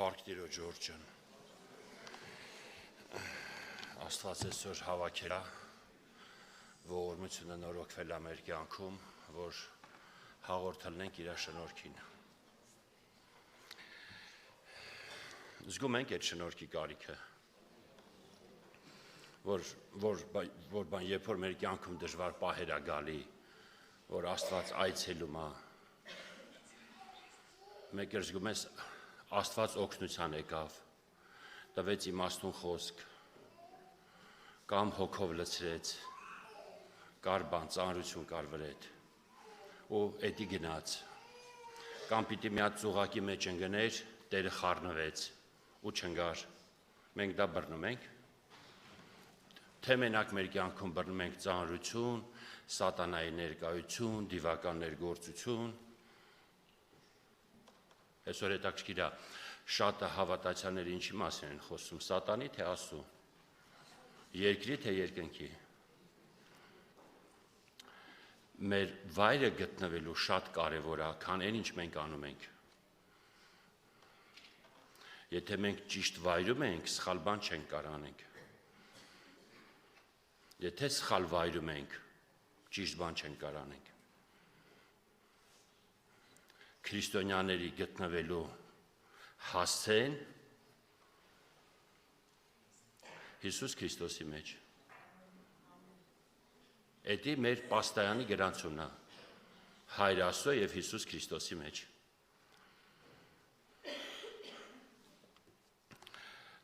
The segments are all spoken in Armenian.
Փառք Տիրոջ Ջորջան։ Աստված այսօր հավաքել է, ողորմությունը նորոգվել է մեր կյանքում, որ հաղորդելնենք իր շնորհքին։ Զգում ենք այդ շնորհքի կարիքը, որ երբ որ մեր կյանքում դժվար պահեր է գալի, որ Աստված այցելում է, մեկ զգում ես Աստված օգնության եկավ, տվեց իմաստուն խոսք, կամ հոգով լցրեց, կար բան, ծանրություն կար վրեդ, ու էդի գնաց, կամ պիտի մի հատ ծուղակի մեջ ընկներ, Տերը խառնվեց, ու չընկար, մենք դա բռնում ենք, թե մենակ մեր կյանքում բռնում ենք ծանրություն, սատանայի ներկայություն, դիվական ներգործություն, այսօր հետաքրքիր է, շատը հավատացյալները ինչի մասին են խոսում, սատանի թե Աստծու, երկրի թե երկնքի։ Մեր վայրը գտնվելու շատ կարևոր է, քան այն ինչ մենք անում ենք։ Եթե մենք ճիշտ վայրում ենք, սխալ բան չենք կարող անենք։ Եթե սխալ վայրում ենք, ճիշտ բան չենք կարող անենք։ Քրիստոնյաների գտնվելու հասցեն Հիսուս Քրիստոսի մեջ։ Էդի մեր պաստայանի գրանցումն է Հայր Աստծո եւ Հիսուս Քրիստոսի մեջ։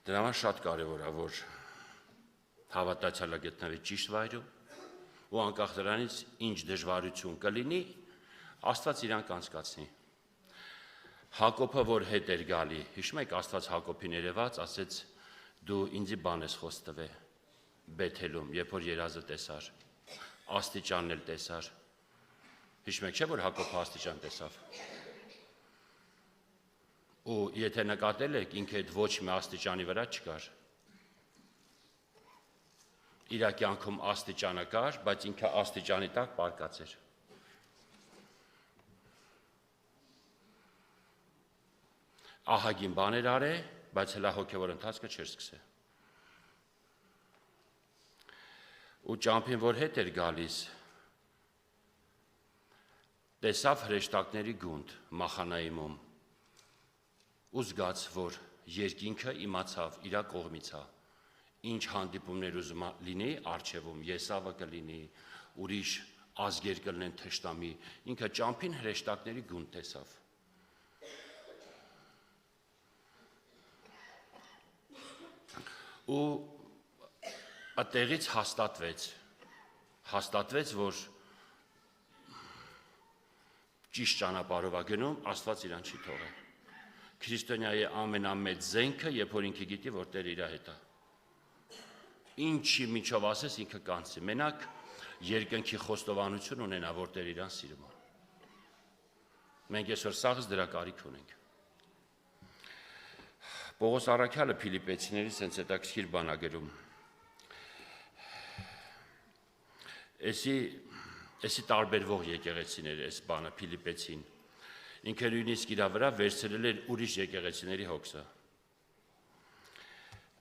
Դրա համար շատ կարևոր է, որ հավատացյալը գտնվի ճիշտ վայրում ու անկախ դրանից ինչ դժվարություն կլինի, Աստված իրան կանցկացնի։ Հակոբը որ հետ էր գալի, հիշում եք Աստված Հակոբին երևաց, ասեց դու ինձի բան ես խոս տվե Բեթելում, երբ որ երազը տեսար, աստիճանն էլ տեսար։ Հիշում եք չէ՞ որ Հակոբը աստիճան տեսավ։ Ու եթե նկատել եք, ինքը այդ ոչ մի աստիճանի վրա չկար։ Իր կյանքում աստիճանը կար, բայց ինքը աստիճանի տակ պարկած էր։ Ահագին բաներ արե, բայց հլա հոգևոր ընթացքը չէր սկսել։ Ու ճամփին որ հետ էր գալիս, տեսավ հրեշտակների գունդ Մախանայիմում, ու զգաց, որ երկինքը իմացավ իրա կողմից է, ինչ հանդիպումներ ուզում լինի առջևում, Եսավը կլինի, ուրիշ ազգեր կլինեն թշնամի, ինքը ճամփին հրեշտակների գունդ տեսավ։ Ու այդտեղից հաստատվեց, որ ճիշտ ճանապարհով է գնում, Աստված իրան չի թողել։ Քրիստոնյայի ամենամեծ զենքը, երբ որ ինքը գիտի, որ Տերը իր հետ է։ Ինչի միջով ասես ինքը կանցի, մենակ երկնքի խոստովանություն ունենա, որ Տերը իրան սիրում է։ Մենք այսօր սաղս դրա կարիք ունենք։ Պողոս առաքյալը Փիլիպեցիներին սենց հետաքրքիր բան է գրում։ Էսի տարբերվող եկեղեցիներ էս բանը Փիլիպեցին։ Ինքը նույնիսկ իր վրա վերցրել էր ուրիշ եկեղեցիների հոգսը։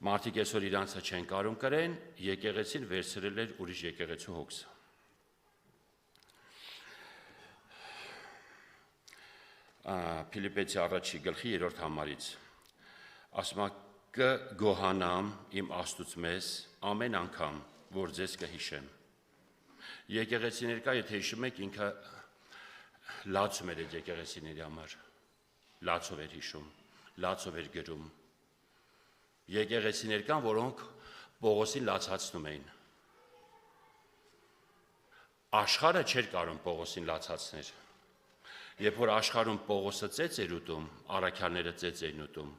Մարդիկ այսօր իրանցը չեն կարում կրեն, եկեղեցին վերցրել էր ուրիշ եկեղեցու հոգսը։ Փիլիպեցի առաջի գլխի 3-րդ համարից ասում է կգոհանամ իմ Աստծուց մեզ ամեն անգամ, որ ձեզ կհիշեմ։ Եկեղեցիներ կա, եթե հիշում եք, ինքը լացում էր այդ եկեղեցիների համար, լացով էր հիշում, լացով էր գրում։ Եկեղեցիներ կան, որոնք Պողոսին լացացնում էին։ Աշխարհը չէր կարող Պողոսին լացացնել։ Երբ որ աշխարհում Պողոսը ծեծ էր ուտում, առաքյալները ծեծ էին ուտում,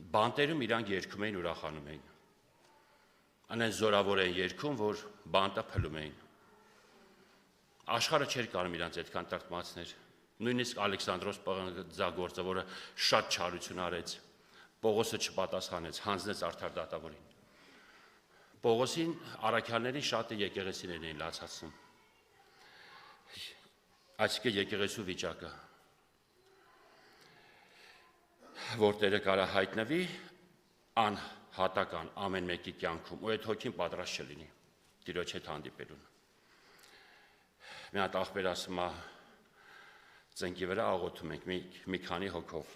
բանտերում իրանք երգում էին, ուրախանում էին։ Անեն զորավոր են երգում, որ բանտը փլում էին։ Աշխարհը չէր կարող իրանց այդքան տրտմացներ։ Նույնիսկ Ալեքսանդրոս Պղնձագործը, որը շատ չարություն արեց, Պողոսը չպատասխանեց, հանձնեց արդար դատավորին։ Պողոսին առաքյալների շատը եկեղեցիներն էին լացացնում։ Այսինքն եկեղեցու վիճակը։ որ Տերը կարա հայտնվի անհատական ամեն մեկի կյանքում, ու այդ հոգին պատրաստ չլինի Տիրոջ հետ հանդիպելուն։ Մի հատ աղբեր ասում է, ծնկի վրա աղոթում ենք մի քանի հոգով,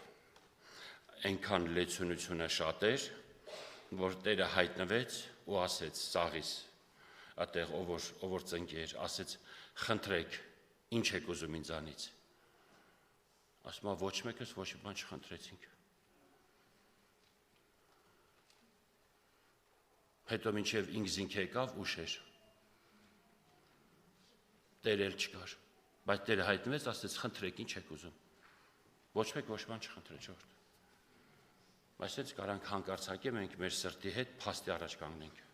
այնքան լեցունությունը շատ էր, որ Տերը հայտնվեց ու ասեց ծաղիս, այդտեղ ով որ ծնկի էր, ասեց խնդրեք, ինչ եք ուզում ինձանից։ Ասում է ոչ մեկս ոչ մի բան չխնդրեցինք։ Հետո մինչև ինքզինք եկավ ուշ էր։ Տերը էլ չկար, բայց Տերը հայտնվեց, ասեց խնդրեք, ինչ եք ուզում։ Ոչ մեկ ոչ բան չխնդրեց ժողովուրդ։ Բայց έτσι կարանք հանկարծակե մենք մեր սրտի հետ փաստի առաջ կանգնենք։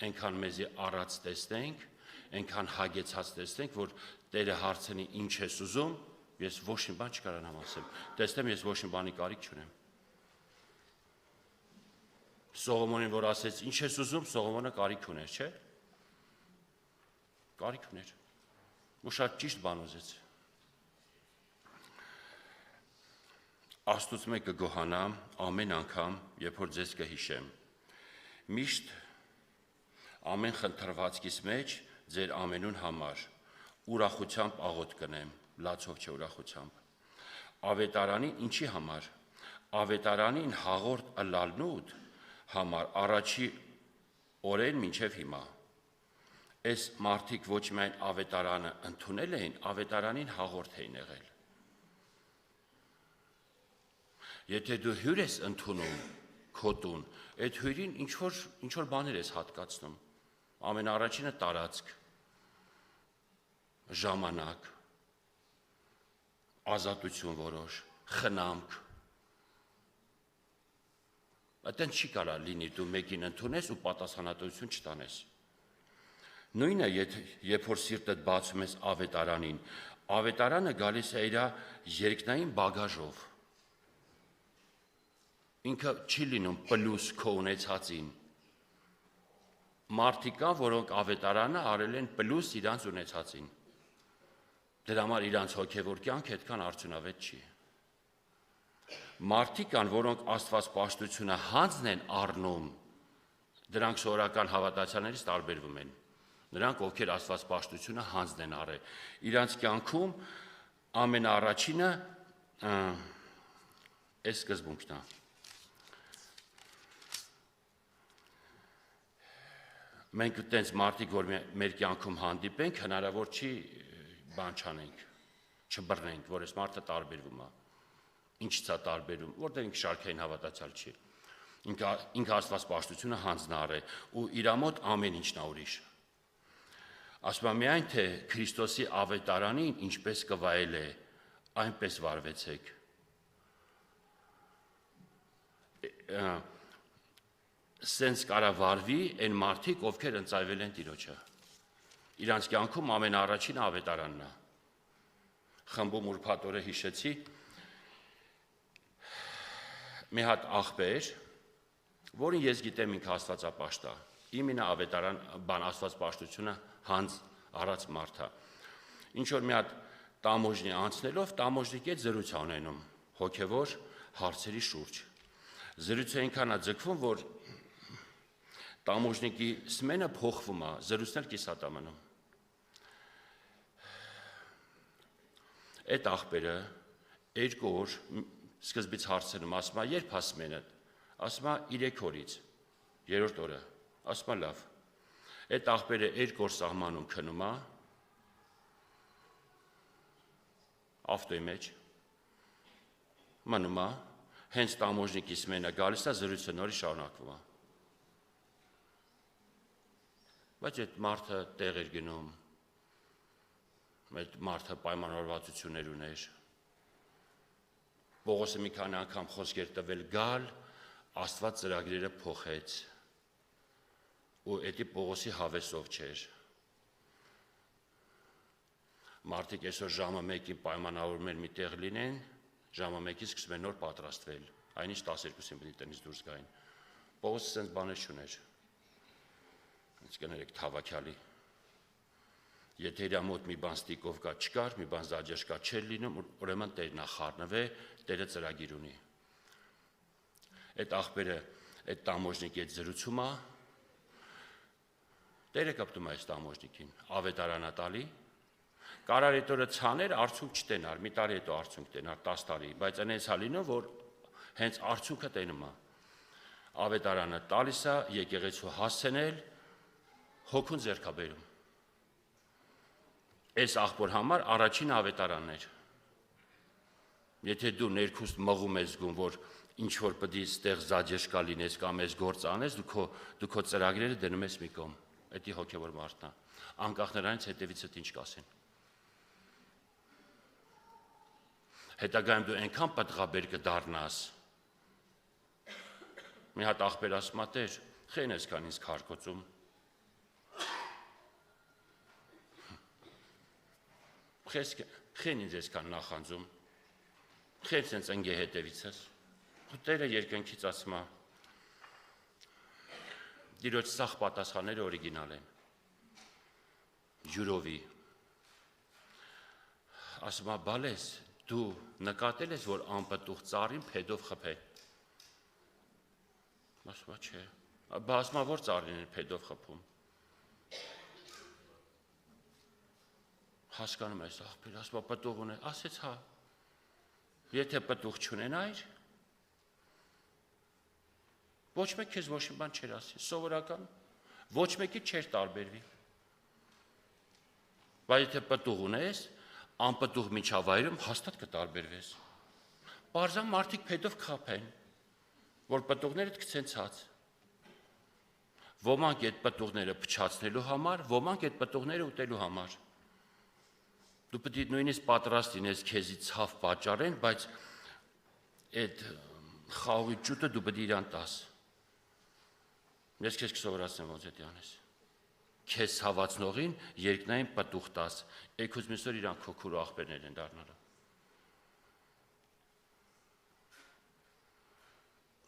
Այնքան մեզի առած տեսնենք, այնքան հագեցած տեսնենք, որ Տերը հարցնի ինչ ես ուզում, ես ոչ մի բան չկարանամ ասեմ։ Տեսնեմ, ես ոչ մի բանի կարիք չունեմ։ Սողոմոնին, որ ասեց, ինչ ես ուզում, Սողոմոնը կարիք ուներ, չէ՞։ Կարիք ուներ։ Ու շատ ճիշտ բան ուզեց։ Աստծուց մեկը գոհանամ ամեն անգամ, երբ որ ձեզ կհիշեմ։ Միշտ ամեն խնդրվածքիս մեջ ձեր ամենուն համար ուրախությամբ աղոթ կնեմ, լացով չէ ուրախությամբ։ Ավետարանին ինչի համար։ Ավետարանին հաղորդ ըլալնուդ համար առաջի օրեն մինչև հիմա։ Այս մարդիկ ոչ միայն ավետարանը ընդունել էին, ավետարանին հաղորդ էին եղել։ Եթե դու հյուր ես ընդունում քո տուն, այդ հյուրին ինչ որ բաներ ես հատկացնում։ Ամենաառաջինը տարածք, ժամանակ, ազատություն որոշ, խնամք։ Այդտեղ չի կարա լինի դու մեկին ընդունես ու պատասխանատվություն չտանես։ Նույնը երբ որ սիրտդ բացում ես ավետարանին, ավետարանը գալիս է իր երկնային բագաժով։ Ինքը չի լինում պլյուս քո ունեցածին։ Մարդիկ կան, որոնք ավետարանը արել են պլյուս իրանց ունեցածին։ Դրա համար իրանց հոգևոր կյանքը այդքան արդյունավետ չի։ Մարդիկ կան, որոնք աստվածպաշտությունը հանձն են առնում, դրանք սովորական հավատացյալներից տարբերվում են։ Նրանք, ովքեր աստվածպաշտությունը հանձն են առել, իրանց կյանքում ամենաառաջինը այս սկզբունքն է։ Մենք այդպես մարդիկ, որ մեր կյանքում հանդիպենք, հնարավոր չի բան չանենք, չբռնենք, որ այս մարդը տարբերվում է։ Ինչից է տարբերում, որտեղ ինքը շարքային հավատացյալ չի։ Ինքը աստվածպաշտությունը հանձն առել ու իր մոտ ամեն ինչն է ուրիշ։ Ասում եմ միայն թե Քրիստոսի ավետարանին ինչպես կվայել է, այնպես վարվեցեք։ Սենց կարավարվի այն մարդիկ, ովքեր ընծայվել են Տիրոջը։ Իրանց կյանքում ամենաառաջինը ավետարանն է։ Խմբում ուրբաթ օրը հիշեցի մի հատ աղբեր, որին ես գիտեմ ինքը աստվածապաշտ է։ Իմինը ավետարան բան աստվածպաշտությունը հանձ առած մարդ է։ Ինչ որ մի հատ տամոժնի անցնելով, տամոժնիկի հետ զրույց ունենում հոգևոր հարցերի շուրջ։ Զրույցը այնքան է ձգվում, որ տամոժնիկի սմենը փոխվում է, զրույցն էլ կիսատ է մնում։ Այդ աղբերը երկու օր սկզբից հարցնում, ասում է, երբ է սմենը, ասում է 3 օրից, 3-րդ օրը, ասում է լավ։ Այդ աղբերը 2 օր սահմանում քնում է, ավտոյի մեջ, մնում է, հենց տամոժնիկի սմենը գալիս է, զրույցը նորից շարունակվում է։ Բայց այդ մարդը տեղ էր գնում, այդ մարդը պայմանավորվածություններ ուներ։ Պողոսը մի քանի անգամ խոսք էր տվել գալ, Աստված ծրագրերը փոխեց, ու էդի Պողոսի հավեսով չէր։ Մարդիկ այսօր ժամը 1-ին պայմանավորում են մի տեղ լինեն, ժամը 1-ից սկսում են նոր պատրաստվել, այնինչ 12-ին պետք է տնից դուրս գային։ Պողոսը սենց բաներ չուներ։ Կներեք թավաքյալի։ Եթե իր մոտ մի բան ստիկով կա չկար, մի բան զաջեշ կա չէր լինում, ուրեմն Տերն խառնվե, Տերը ծրագիր ունի։ Այդ աղբերը, այդ տամոժնիկի այդ զրուցումը Տերը կապտում է այս տամոժնիկին, ավետարանա տալի, կարար այդ օրը ցաներ, արդյունք չտենար, մի տարի հետո արդյունք տենար, 10 տարի, բայց այնպես է լինում, որ հենց արդյունքը տենում է։ Ավետարանը տալիս է եկեղեցու հասցնել, հոգուն ձեռք է բերում։ Այս աղբոր համար առաջին ավետարանն էր։ Եթե դու ներքուստ մղում ես զգում, որ ինչ որ պետք է ստեղ զաջեշկա լինես կամ ես գործ անես, դու քո ծրագրերը դնում ես մի կողմ։ Դա հոգևոր մարդն է։ Անկախ նրանից հետևիցդ ինչ կասեն։ Հետագայում դու այնքան պատղաբեր կդառնաս։ Մի հատ աղբեր ասում է, Տեր, խեն ես կան ինձ քարկոծում։ Խեն ինձ ես կան նախանձում։ Խեն սենց ընգե հետևիցս։ Տերը երկնքից ասում է, դիրոջ սաղ պատասխանները օրիգինալ են։ Յուրովի։ Ասում է, բալես, դու նկատել ես, որ անպտուղ ծառին փեդով խփե։ Ասում է, չէ։ Ասում է, որ ծառին են փեդով խփում։ Հասկանում ես աղբեր, ասում է, պտուղ ունե, ասեց հա։ Եթե պտուղ չունենայր, ոչ մեկ քեզ ոչ մի բան չեր ասի, սովորական, ոչ մեկի չէր տարբերվի։ Բայց եթե պտուղ ունես, անպտուղ միջավայրում հաստատ կտարբերվես։ Պարզան մարդիկ փեդով կխփեն, որ պտուղները գցեն ցած։ Ոմանք այդ պտուղները փչացնելու համար, ոմանք այդ պտուղները ուտելու համար։ Դու պետք է նույնիսկ պատրաստ լինես քեզի ցավ պատճառեն, բայց այդ խաղի ճուտը դու պետք է իրան տաս։ Ես քեզ կսովորացնեմ ոնց է անես։ Քեզ ցավացնողին երկնային պտուղ տաս, եկուց միսօր իրան քո քուր աղբերներ են դառնալու։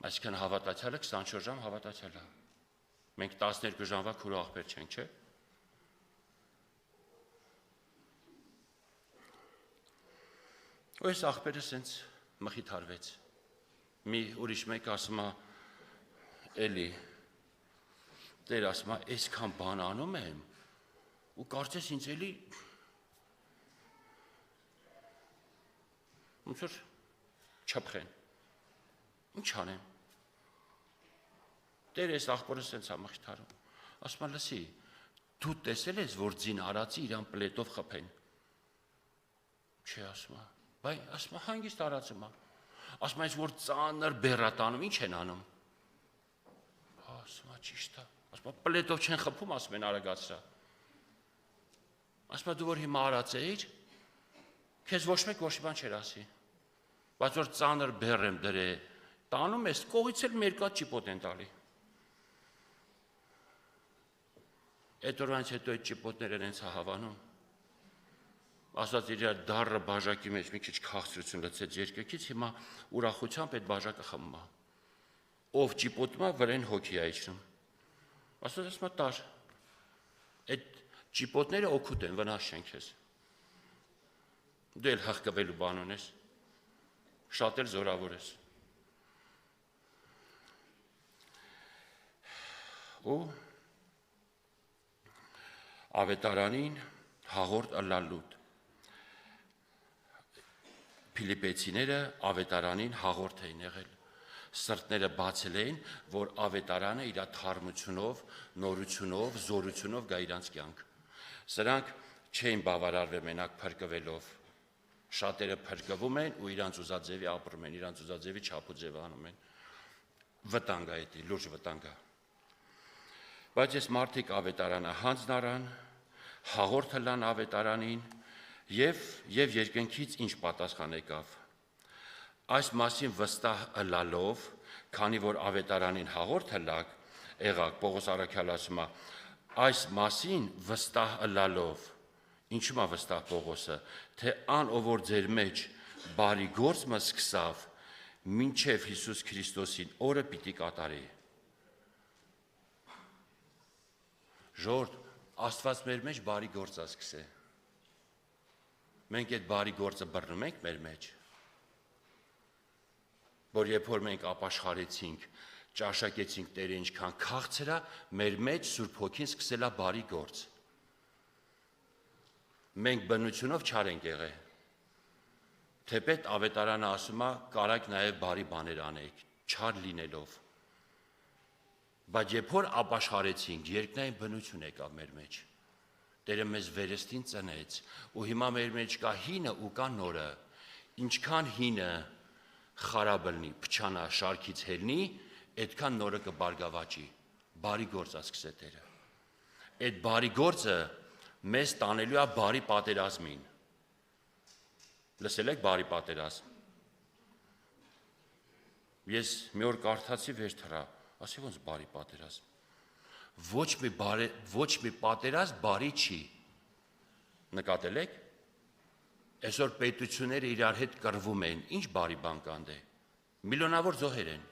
Այսինքն հավատացյալը 24 ժամ հավատացյալ է։ Մենք 12 ժամվա քուր աղբեր չենք, չէ՞։ Այս աղբերը սենց մխիթարվեց։ Մի ուրիշ մեկ ասում է, էլի, Տեր ասում է, այսքան բան անում եմ, ու կարծես ինձ էլի, ոնց որ չփխեն, ինչ անեմ։ Տեր այս աղբորը սենց է մխիթարում, ասում է, լսի, դու տեսել ես, որ ձին արածի իրան պլետով խփեն։ Չէ, ասում է, բայ, ասում է, հանգիստ արածում է, ասում է, որ ծանր բեռատանում, ինչ են անում։ Ասում է, ճիշտ է, ասում է, պլետով չեն խփում, ասում են արագացրա։ Ասում է, դու որ հիմա արած էիր, քեզ ոչ մեկ ոչ մի բան չեր ասի, բայց որ ծանր բեռ եմ դրե, տանում ես, կողից էլ մերկատ ճիպոտ են տալի։ Այդ օրվանից հետո այդ ճիպոտները հենց հավանում։ Ասած իր դառը բաժակի մեջ մի քիչ քաղցրություն լցեց երկրքից, հիմա ուրախությամբ այդ բաժակը խմում է։ Ով ճիպոտում է, վրեն հոգի է իջնում։ Ասած ասում է տար։ Այդ ճիպոտները օգուտ են, վնաս չեն քեզ։ Դու էլ հղկվելու բան ունես։ Շատ էլ զորավոր ես։ Ու ավետարանին հաղորդ ըլլալուտ։ Փիլիպեցիները ավետարանին հաղորդ էին եղել։ Սրտները բացել էին, որ ավետարանը իր թարմությունով, նորությունով, զորությունով գա իրանց կյանք։ Սրանք չէին բավարարվել մենակ փրկվելով։ Շատերը փրկվում են ու իրանց ուզածևի ապրում են, իրանց ուզածևի չափուձև անում են։ Վտանգ է դա, լուրջ վտանգ է։ Բայց այս մարդիկ ավետարանը հանձն առան, հաղորդ հլան ավետարանին եւ երկնքից ինչ պատասխան եկավ։ Այս մասին վստահ ըլալով, քանի որ ավետարանին հաղորդ հլակ, եղակ Պողոս առաքյալ ասում է, այս մասին վստահ ըլալով, ինչու՞ է վստահ Պողոսը, թե ան ով որ ձեր մեջ բարի գործը սկսավ, մինչև Հիսուս Քրիստոսին օրը պիտի կատարի։ Ժողովուրդ, Աստված մեր մեջ բարի գործ է սկսել։ Մենք այդ բարի գործը բռնում ենք մեր մեջ, որ երբ որ մենք ապաշխարեցինք, ճաշակեցինք Տերը ինչքան քաղցր է, մեր մեջ Սուրբ Հոգին սկսել է բարի գործ։ Մենք բնությունով չար ենք եղել։ Թեպետ ավետարանը ասում է, կարաք նաև բարի բաներ անեք, չար լինելով։ Բայց երբ որ ապաշխարեցինք, երկնային բնություն եկավ մեր մեջ։ Տերը մեզ վերստին ծնեց, ու հիմա մեր մեջ կա հինը ու կա նորը։ Ինչքան հինը խարաբը լինի, փչանա, շարքից հելնի, այդքան նորը կբարգավաճի։ Բարի գործ է սկսել Տերը։ Այդ բարի գործը մեզ տանելու է բարի պատերազմին։ Լսել եք բարի պատերազմ։ Ես մի օր կարդացի վեր թռա, ասի ոնց բարի պատերազմ։ Ոչ մի պատերազմ բարի չի։ Նկատել եք։ Այսօր պետությունները իրար հետ կռվում են, ինչ բարի բան կան դե։ Միլիոնավոր զոհեր են։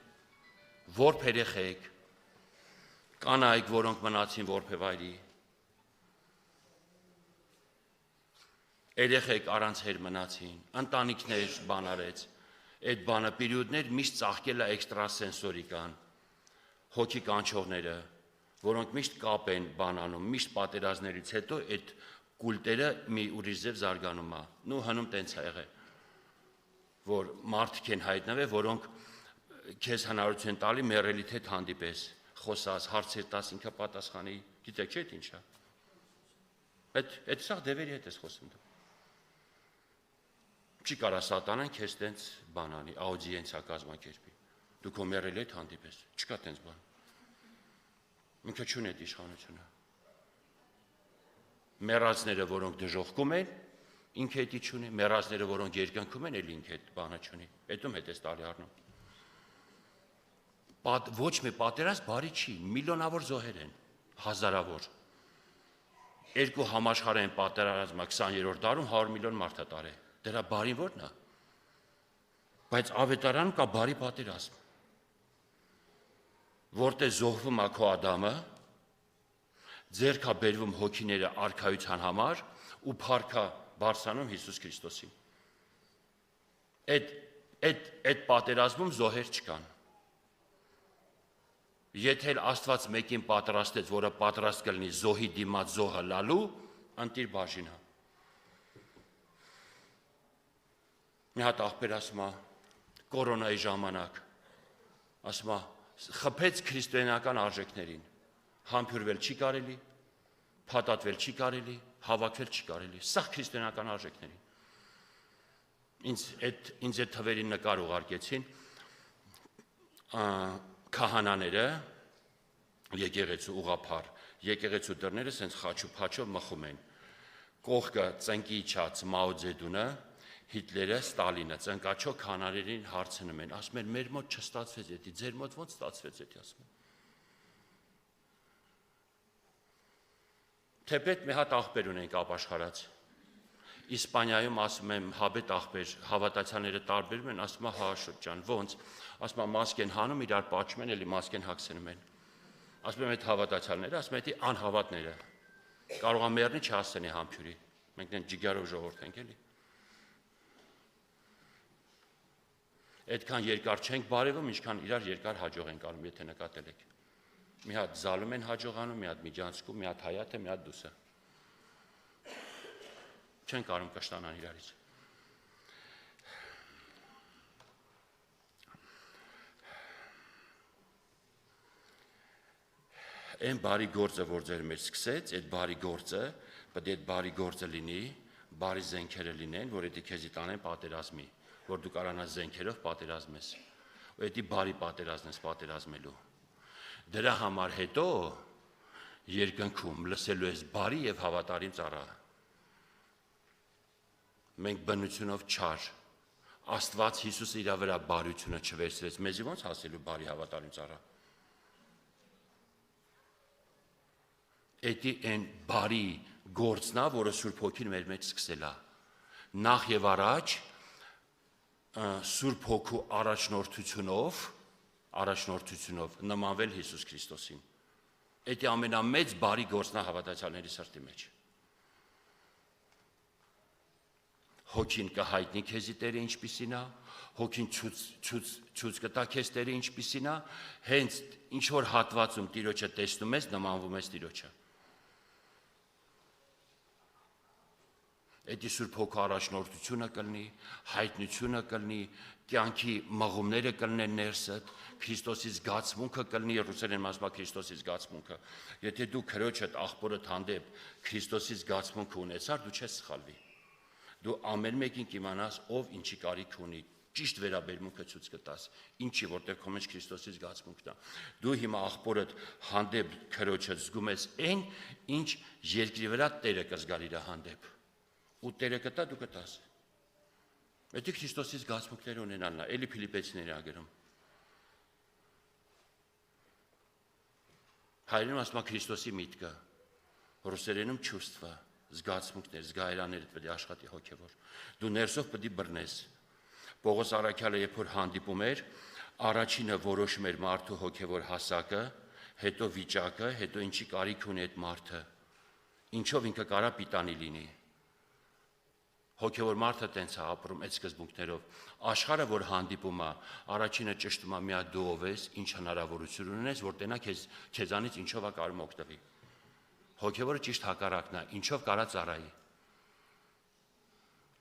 Որբ երեխեք, կանայք, որոնք մնացին որբևայրի։ Երեխեք առանց հեր մնացին, ընտանիքներ բան արեց։ Այդ բանը պերիոդներ միշտ ծաղկել է էքստրասենսորիկան, հոգի կանչողները, որոնք միշտ կապ են բանանում, միշտ պատերազմներից հետո այդ կուլտերը մի ուրիշ ձև զարգանում է։ Նու հնում տենց է եղել, որ մարդիկ են հայտնվել, որոնք քեզ հնարավորություն տալի մեռելիդ հետ հանդիպես, խոսած, հարցեր տաս, ինքը պատասխանի, գիտեք չէ՞ ինչ է։ Այդ սա դևերի հետ ես խոսում դու։ Չի կարա սատանան քեզ տենց բան անի, աուդիենցիա կազմակերպի։ Դու քո մեռելի հետ հանդիպես, չկա տենց բան։ Ինքը չունի այդ իշխանությունը։ Մեռածները, որոնք դժոխքում են, ինքը դա չունի, մեռածները, որոնք երկնքում են, էլ ինքը այդ բանը չունի։ Այդում հետ էս տալի առնում։ Ոչ մի պատերազմ բարի չի, միլիոնավոր զոհեր են, հազարավոր։ Երկու համաշխարհային պատերազմը 20-րդ դարում 100 միլիոն մարդ է տարել։ Դրա բարին ո՞րն է։ Բայց ավետարանում կա բարի պատերազմ, որտեղ զոհվում է քո Ադամը, ձեռք է բերվում հոգիները արքայության համար ու փառքա բարձրանում Հիսուս Քրիստոսին։ Այդ պատերազմում զոհեր չկան։ Եթե Աստված մեկին պատրաստեց, որը պատրաստ կլինի զոհի դիմաց զոհը լալու, ընտիր բաժինը։ Մի հատ աղբեր ասում է կորոնայի ժամանակ, ասում է խփեց քրիստոնեական արժեքներին, համբուրվել չի կարելի, փաթաթվել չի կարելի, հավաքվել չի կարելի, սա քրիստոնեական արժեքներին։ Ինձ այդ թվերին նկար ուղարկեցին քահանաները, եկեղեցու ուղափառ, եկեղեցու դռները սենց խաչու-փաչով մխում են։ Կողքը ծնկի իջած Մաո Ձեդունը, Հիտլերը, Ստալինը, ծնկաչոք քահանաներին հարցնում են, ասում են մեր մոտ չստացվեց դա, ձեր մոտ ոնց ստացվեց դա, ասում են։ Թեպետ մի հատ աղբեր ունենք ապաշխարած։ Իսպանիայում ասում եմ հաբետ աղբեր, հավատացյալները տարբերում են, ասում է հա շրջան, ոնց, ասում է մասկ են հանում, իրար պատճում են, էլի մասկ են հագցնում են։ Ասում եմ այդ հավատացյալները, ասում են դա անհավատները։ Կարող է մեռնի չհասցնի համբյուրի։ Մենք դեն ջիգարով ժողովուրդ ենք էլի։ Այդքան երկար չենք բարևում, ինչքան իրար երկար հաջող ենք անում, եթե նկատել եք։ Մի հատ զալում են հաջողանում, մի հատ միջանցքում, մի հատ հայաթը, մի հատ դուսը։ Չեն կարում կշտանան իրարից։ Այն բարի գործը, որ ձեր մեջ սկսեց, այդ բարի գործը, պետք է այդ բարի գործը լինի, բարի զենքերը լինեն, որ դա քեզի տանեն պատերազմի, որ դու կարողանաս զենքերով պատերազմես։ Ու դա բարի պատերազմն ես պատերազմելու։ Դրա համար հետո երկնքում լսելու ես բարի եւ հավատարիմ ծառա։ Մենք բնությունով չար, Աստված Հիսուսը իր վրա բարությունը չվերցրեց, մեզի ոնց հասելու բարի հավատարիմ ծառա։ Դա այն բարի գործն է, որը Սուրբ Հոգին մեր մեջ սկսել է։ Նախ եւ առաջ Սուրբ Հոգու առաջնորդությունով նմանվել Հիսուս Քրիստոսին։ Էդի ամենամեծ բարի գործն է հավատացյալների սրտի մեջ։ Հոգին կհայտնի քեզի Տերը ինչպիսին է, հոգին ցույց կտա քեզ Տերը ինչպիսին է, հենց ինչ որ հատվածում Տիրոջը տեսնում ես, նմանվում ես Տիրոջը։ Էդի Սուրբ Հոգու առաջնորդությունը կլինի, հայտնությունը կլինի, կյանքի մղումները կլինեն ներսդ, Քրիստոսի զգացմունքը կլինի, ռուսերեն ասում է Քրիստոսի զգացմունքը։ Եթե դու քրոջդ աղբորդ հանդեպ Քրիստոսի զգացմունքը ունեցար, դու չես սխալվի։ Դու ամեն մեկին կիմանաս, ով ինչի կարիք ունի, ճիշտ վերաբերմունքը ցույց կտաս, ինչի որտեղ քո մեջ Քրիստոսի զգացմունքն է։ Դու հիմա աղբորդ հանդեպ քրոջդ զգում ես այն, ինչ երկրի վրա Տերը կզգար իր հանդեպ։ Ու Տերը կտա, դու կտաս։ Եթե Քրիստոսի զգացմունքները ունենալն է, էլի Փիլիպպեցիների ագրում։ Հայերենում ասում է Քրիստոսի միտքը, ռուսերենում ճուստվա, զգացմունքներ, զգայարանները պետք է աշխատի հոգևոր։ Դու ներսով պետք է բռնես։ Պողոս առաքյալը երբ որ հանդիպում էր, առաջինը որոշում էր մարդու հոգևոր հասակը, հետո վիճակը, հետո ինչի կարիք ունի այդ մարդը, ինչով ինքը կարա պիտանի լինի։ Հոգևոր մարդը տենց է ապրում այդ սկզբունքներով։ Աշխարհը որ հանդիպում է, առաջինը ճշտում է միա դու ով ես, ինչ հնարավորություն ունես, որ տենա քեզանից ինչով է կարում օգտվի։ Հոգևորը ճիշտ հակառակն է, ինչով կարա ծառայի։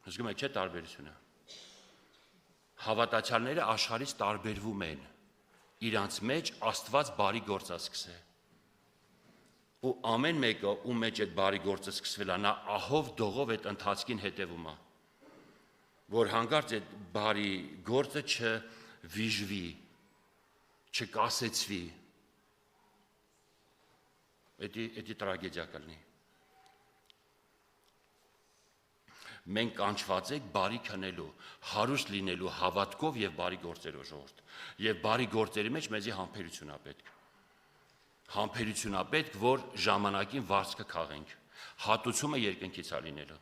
Զգում եք չէ տարբերությունը։ Հավատացյալները աշխարհից տարբերվում են։ Իրանց մեջ Աստված բարի գործ է սկսել։ Ու ամեն մեկը ում մեջ այդ բարի գործը սկսվել է, նա ահով դողով այդ ընթացքին հետևում է, որ հանկարծ այդ բարի գործը չվիժվի, չկասեցվի։ Էդի տրագեդիա կլինի։ Մենք կանչված ենք բարի քնելու, հարուստ լինելու հավատքով եւ բարի գործերով ժողովուրդ։ Եվ բարի գործերի մեջ մեզի համբերություն է պետք։ Համբերություն է պետք, որ ժամանակին վարձքը քաղենք։ Հատուցումը երկնքից է լինելու։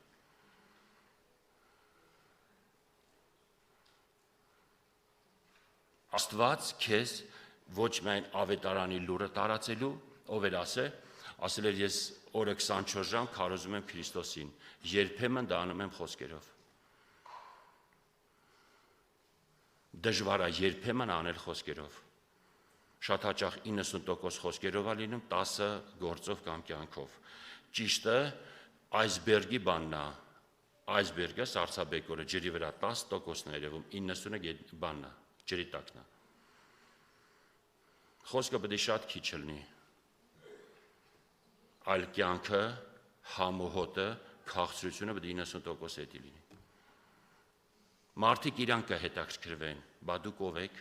Աստված քեզ ոչ միայն ավետարանի լուրը տարածելու, ով էր ասել էր ես օրը 24 ժամ քարոզում եմ Քրիստոսին, երբեմն դա անում եմ խոսքերով։ Դժվար է երբեմն անել խոսքերով։ Շատ հաճախ 90% խոսքերով է լինում, 10% գործով կամ կյանքով։ Ճիշտը այսբերգի բանն է։ Այսբերգը սառցաբեկորը ջրի վրա 10%-ն է երևում, 90%-ը բանն է, ջրի տակն է։ Խոսքը պետք է շատ քիչ լինի։ Այլ կյանքը, համոհոտը, քաղցրությունը պետք է 90% էդի լինի։ Մարդիկ իրան կհետաքրքրվեն, բա դուք ով եք,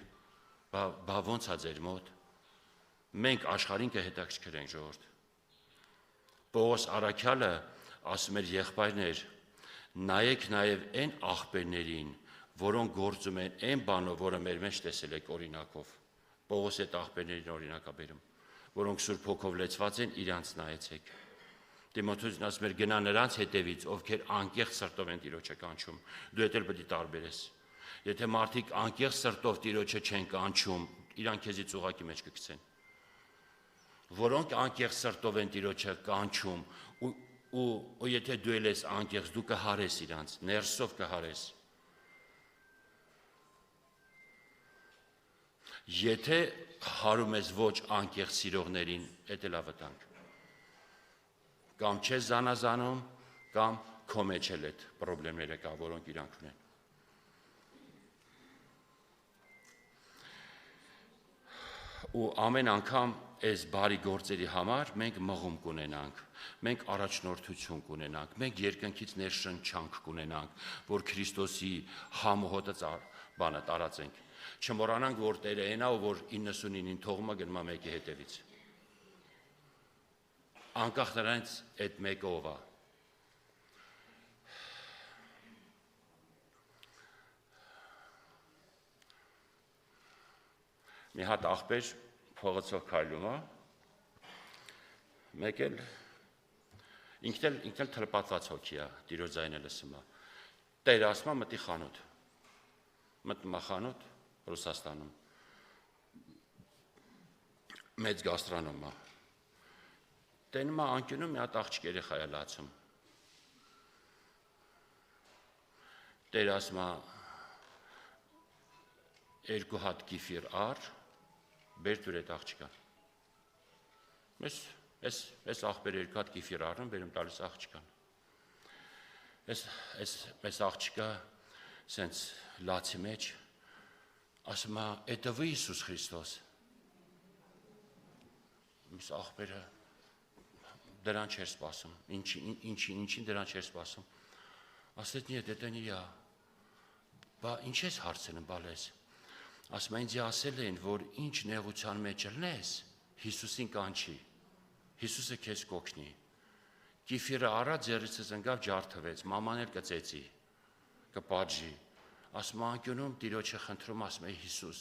բա ոնց է ձեր մոտ։ Մենք աշխարհին կհետաքրքրենք ժողովուրդ։ Պողոս առաքյալը ասում էր եղբայրներ, նայեք նաև այն աղբերներին, որոնք գործում են այն բանով, որը մեր մեջ տեսել եք օրինակով։ Պողոս այդ աղբերներին օրինակ է բերում, որոնք Սուրբ Հոգով լեցված են, իրանց նայեցեք։ Տիմոթեոսն ասում էր գնա նրանց հետևից, ովքեր անկեղծ սրտով են Տիրոջը կանչում։ Դու դա էլ պետք է տարբերես։ Եթե մարդիկ անկեղծ սրտով Տիրոջը չեն կանչում, իրանք քեզից ուղակի մեջ կգցեն։ Որոնք անկեղծ սրտով են Տիրոջը կանչում, ու եթե դու ես անկեղծ, դու կհարես իրանց, ներսով կհարես։ Եթե հարում ես ոչ անկեղծ սիրողներին, դա էլ է վտանգ։ Կամ չես զանազանում, կամ քո մեջ էլ այդ խնդիրները կա, որոնք իրանք ունեն։ Ու ամեն անգամ այս բարի գործերի համար մենք մղում կունենանք, մենք առաջնորդություն կունենանք, մենք երկնքից ներշնչանք կունենանք, որ Քրիստոսի համոհոտը բանը տարածենք։ Չմոռանանք, որ Տերը այն է, որ 99-ին թողում է գնում է մեկի հետևից։ Անկախ նրանից այդ մեկը ով է։ Մի հատ աղբեր փողոցով քայլում է, մեկ էլ ինքն էլ թրպատված հոգի է, Տիրոջ ձայնը լսում է։ Տերը ասում է մտի խանութ։ Մտնում է խանութ Ռուսաստանում։ Մեծ գաստրոնոմ է։ Տենում է անկյունում մի հատ աղջիկ երեխա է լացում։ Տեր ասում է երկու հատ կիֆիր առ, բեր դուր այդ աղջկան։ Ես աղբերը երկու հատ կիֆիր առնում, բերում տալիս աղջկան։ Այս աղջկա սենց լացի մեջ ասում է «Это вы, Иисус Христос»։ Մյուս աղբերը դրան չէր սպասում, ինչին դրան չէր սպասում։ Ասեց «Нет, это не я»։ Բա ինչ ես հարցնում, բալես։ Ասում է ինձ ասել են, որ ինչ նեղության մեջ լնես, Հիսուսին կանչի։ Հիսուսը քեզ կօգնի։ Կիֆիրը առա ձեռիցս ընկավ ջարդվեց, մաման էլ կծեցի, կպատժի։ Ասում է անկյունում Տիրոջը խնդրում, ասում է Հիսուս,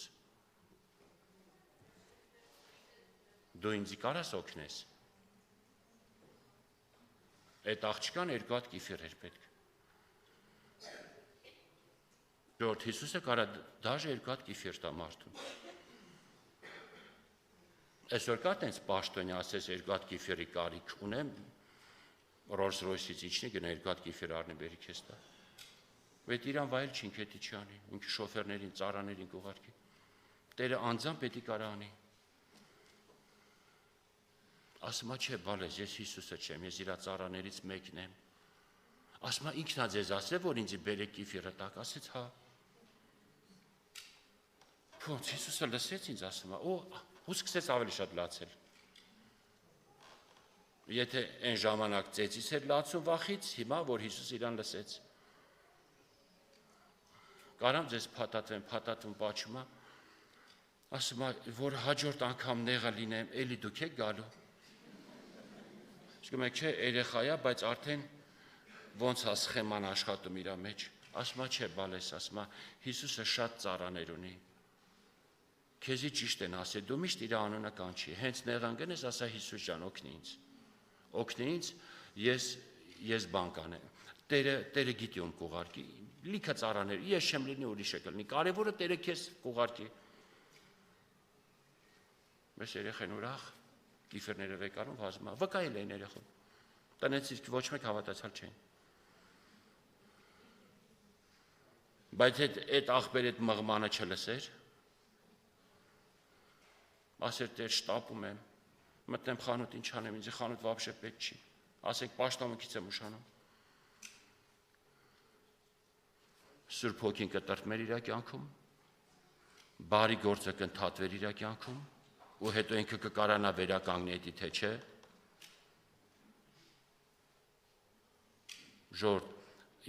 դու ինձ կարաս օգնես։ Այդ աղջկան երկու հատ կիֆիր էր պետք։ Ժողովուրդ, Հիսուսը կարա դաժե երկու հատ կիֆիր տա մարդուն։ Այսօր կա տենց պաշտոնյա ասես երկու հատ կիֆիրի կարիք ունեմ, Rolls Royce-ից իջնի գնա երկու հատ կիֆիր առնի բերի քեզ տա։ Այդ իրան վայել չի, ինքը չի անի, ինքը շոֆերներին, ծառաներին կուղարկի։ Տերը անձամբ պետք է կարա անի։ Ասում է չէ, բալես, ես Հիսուսը չեմ, ես իր ծառաներից մեկն եմ։ Ասում է ինքն է ձեզ ասել, որ ինձ բերեք կիֆիրը տակ, ասեց հա։ Ոնց Հիսուսը լսեց ինձ ասում է, ու սկսեց ավելի շատ լացել։ Եթե այն ժամանակ ծեծից էր լացում վախից, հիմա որ Հիսուս իրան լսեց։ Կարամ ձեզ փաթաթվում պաչում է, ասում է, որ հաջորդ անգամ նեղը լինեմ, էլի դուք եք գալու։ Իսկ մեկ չէ, երեխա է, բայց արդեն ոնց է սխեման աշխատում իր մեջ։ Ասում է, չէ, բալես, ասում է, Հիսուսը շատ ծառաներ ունի։ Քեզի ճիշտ են ասել, դու միշտ իր անունը կանչի, հենց նեղան գնես, ասա Հիսուս ջան, օգնի ինձ։ Օգնի ինձ, ես բան կանեմ։ Տերը գիտի ում կուղարկի, լիքը ծառաներ, ես չեմ լինի ուրիշը կլինի, կարևորը Տերը քեզ կուղարկի։ Մեզ երեխեն ուրախ, կիֆիրները վեկարում վազում, վկայել էին երեխուն։ Տնեց իսկ ոչ մեկ հավատացյալ չէին։ Բայց այդ աղբեր այդ մղմանը չլսեր, ասեր Տեր շտապում եմ, մտնեմ խանութ ինչ անեմ, ինձ խանութ վաբշե պետք չի, ասեք պաշտամունքից եմ ուշանում։ Սուրբ Հոգին կտրտմեր իր կյանքում, բարի գործը կընդհատվեր իր կյանքում, ու հետո ինքը կկարանա վերականգնի էդի թե չէ։ Ժողովուրդ,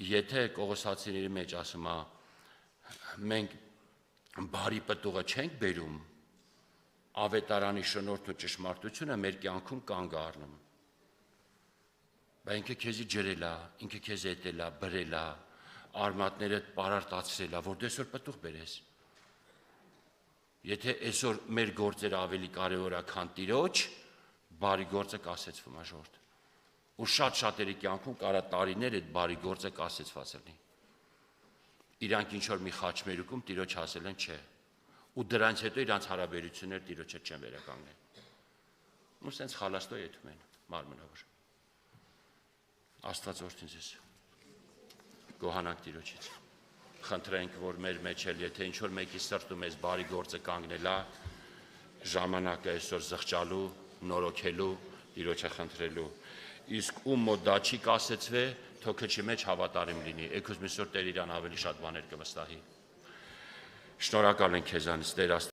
եթե Կողոսացիների մեջ ասում է, մենք բարի պտուղը չենք բերում, ավետարանի շնորհն ու ճշմարտությունը մեր կյանքում կանգ առնում։ Բայց ինքը քեզի ջրել է, ինքը քեզ էտել է, բրել է, արմատներդ պարարտացրել է, որ դու այսօր պտուղ բերես։ Եթե այսօր մեր գործերը ավելի կարևոր է, քան Տիրոջ, բարի գործը կասեցվում է ժողովուրդ։ Ու շատ-շատերի կյանքում կարա տարիներ այդ բարի գործը կասեցված լինի։ Իրանք ինչ որ մի խաչմերուկում Տիրոջ ասել են չէ։ Ու դրանից հետո իրանց հարաբերությունները Տիրոջ հետ չեն վերականգնել։ Ու սենց խալաստո եթում են մարմնավոր։ Աստված օրհնի ձեզ։ Գոհանանք Տիրոջից։ Խնդրենք, որ մեր մեջ էլ, եթե ինչ որ մեկի սրտում էս բարի գործը կանգնելա, ժամանակը այսօր զղջալու, նորոգելու, Տիրոջը խնդրելու։ Իսկ ում մոտ դա չի կասեցվե, թող քչի մեջ հավատարիմ լինի։ Եկուս միսօր Տեր իրան ավելի շատ բաներ կվստահի։ Շնորհակալ ենք քեզանից, Տեր